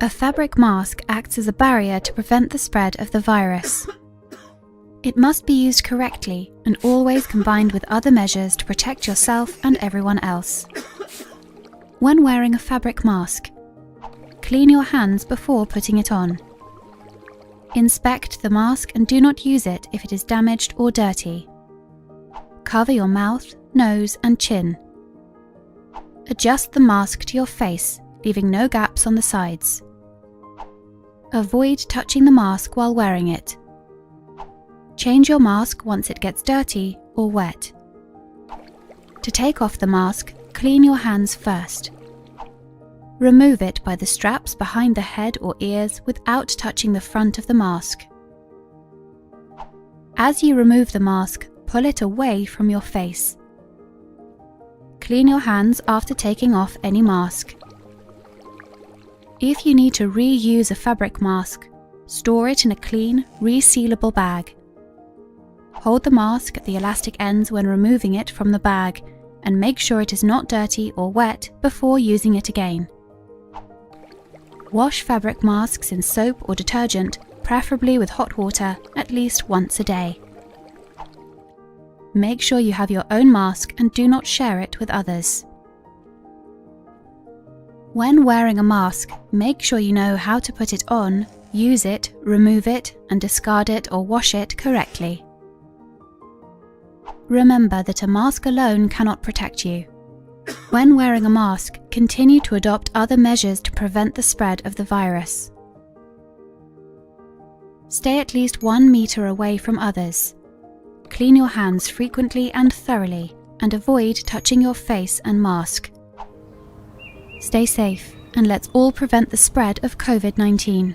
A fabric mask acts as a barrier to prevent the spread of the virus. It must be used correctly and always combined with other measures to protect yourself and everyone else. When wearing a fabric mask, clean your hands before putting it on. Inspect the mask and do not use it if it is damaged or dirty. Cover your mouth, nose and chin. Adjust the mask to your face, leaving no gaps on the sides. Avoid touching the mask while wearing it. Change your mask once it gets dirty or wet. To take off the mask, clean your hands first. Remove it by the straps behind the head or ears without touching the front of the mask. As you remove the mask, pull it away from your face. Clean your hands after taking off any mask. If you need to reuse a fabric mask, store it in a clean, resealable bag. Hold the mask at the elastic ends when removing it from the bag and make sure it is not dirty or wet before using it again. Wash fabric masks in soap or detergent, preferably with hot water, at least once a day. Make sure you have your own mask and do not share it with others. When wearing a mask, make sure you know how to put it on, use it, remove it, and discard it or wash it correctly. Remember that a mask alone cannot protect you. When wearing a mask, continue to adopt other measures to prevent the spread of the virus. Stay at least 1 meter away from others. Clean your hands frequently and thoroughly, and avoid touching your face and mask. Stay safe, and let's all prevent the spread of COVID-19.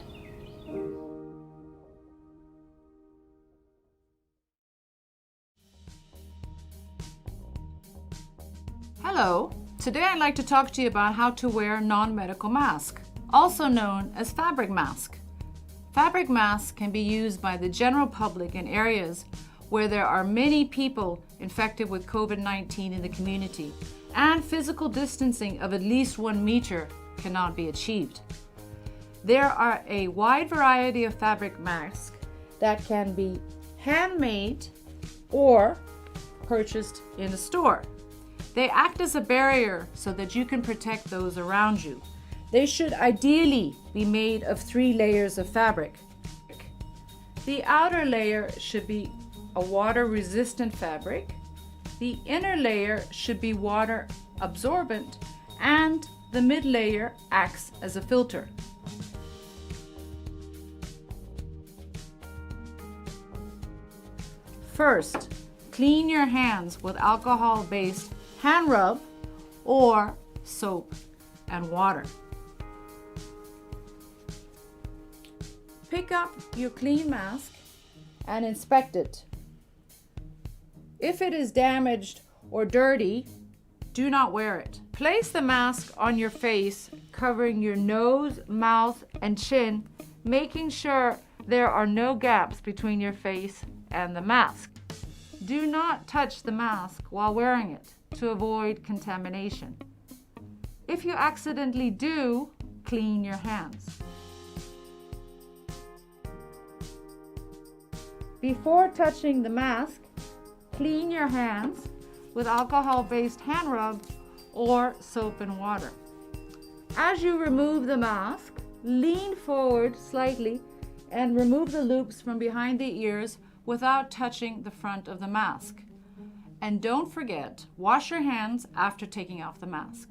Hello, today I'd like to talk to you about how to wear a non-medical mask, also known as fabric mask. Fabric masks can be used by the general public in areas where there are many people infected with COVID-19 in the community, and physical distancing of at least 1 meter cannot be achieved. There are a wide variety of fabric masks that can be handmade or purchased in a store. They act as a barrier so that you can protect those around you. They should ideally be made of 3 layers of fabric. The outer layer should be a water-resistant fabric. The inner layer should be water absorbent, and the mid layer acts as a filter. First, clean your hands with alcohol-based hand rub or soap and water. Pick up your clean mask and inspect it. If it is damaged or dirty, do not wear it. Place the mask on your face, covering your nose, mouth, and chin, making sure there are no gaps between your face and the mask. Do not touch the mask while wearing it to avoid contamination. If you accidentally do, clean your hands. Before touching the mask, clean your hands with alcohol-based hand rub or soap and water. As you remove the mask, lean forward slightly and remove the loops from behind the ears without touching the front of the mask. And don't forget, wash your hands after taking off the mask.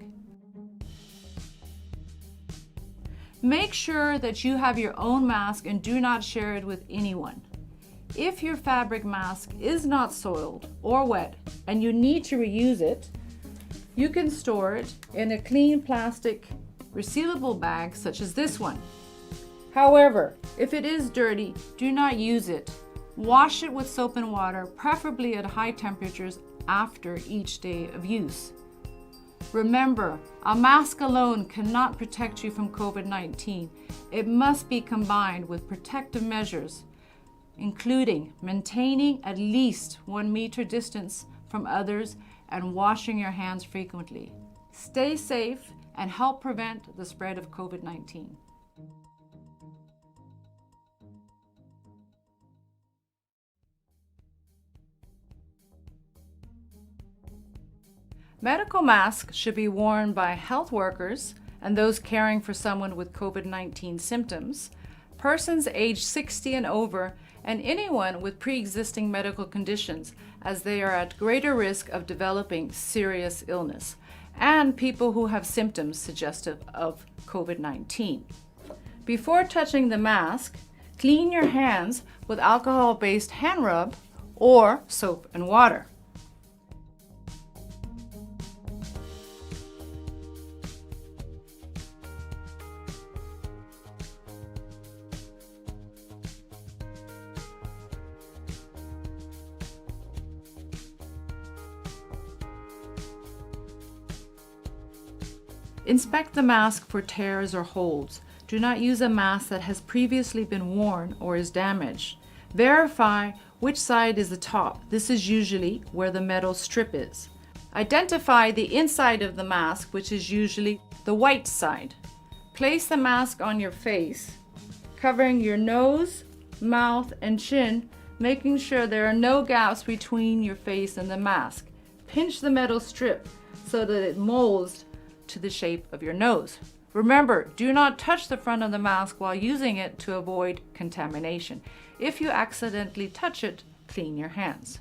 Make sure that you have your own mask and do not share it with anyone. If your fabric mask is not soiled or wet and you need to reuse it, you can store it in a clean plastic resealable bag such as this one. However, if it is dirty, do not use it. Wash it with soap and water, preferably at high temperatures after each day of use. Remember, a mask alone cannot protect you from COVID-19. It must be combined with protective measures, including maintaining at least 1 meter distance from others and washing your hands frequently. Stay safe and help prevent the spread of COVID-19. Medical masks should be worn by health workers and those caring for someone with COVID-19 symptoms, persons aged 60 and over, and anyone with pre-existing medical conditions, as they are at greater risk of developing serious illness, and people who have symptoms suggestive of COVID-19. Before touching the mask, clean your hands with alcohol-based hand rub or soap and water. Inspect the mask for tears or holes. Do not use a mask that has previously been worn or is damaged. Verify which side is the top. This is usually where the metal strip is. Identify the inside of the mask, which is usually the white side. Place the mask on your face, covering your nose, mouth, and chin, making sure there are no gaps between your face and the mask. Pinch the metal strip so that it molds to the shape of your nose. Remember, do not touch the front of the mask while using it to avoid contamination. If you accidentally touch it, clean your hands.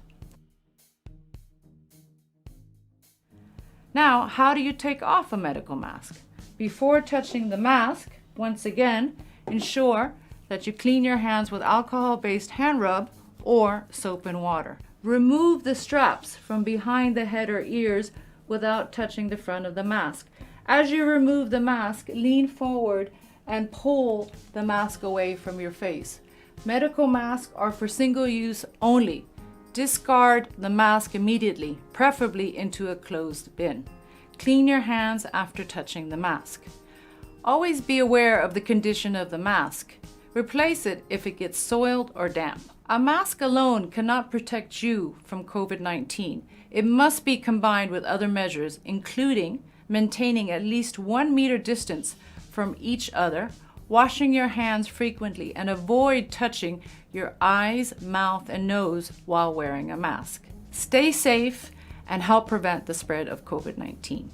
Now, how do you take off a medical mask? Before touching the mask, once again, ensure that you clean your hands with alcohol-based hand rub or soap and water. Remove the straps from behind the head or ears without touching the front of the mask. As you remove the mask, lean forward and pull the mask away from your face. Medical masks are for single use only. Discard the mask immediately, preferably into a closed bin. Clean your hands after touching the mask. Always be aware of the condition of the mask. Replace it if it gets soiled or damp. A mask alone cannot protect you from COVID-19. It must be combined with other measures, including maintaining at least 1 meter distance from each other, washing your hands frequently, and avoid touching your eyes, mouth, and nose while wearing a mask. Stay safe and help prevent the spread of COVID-19.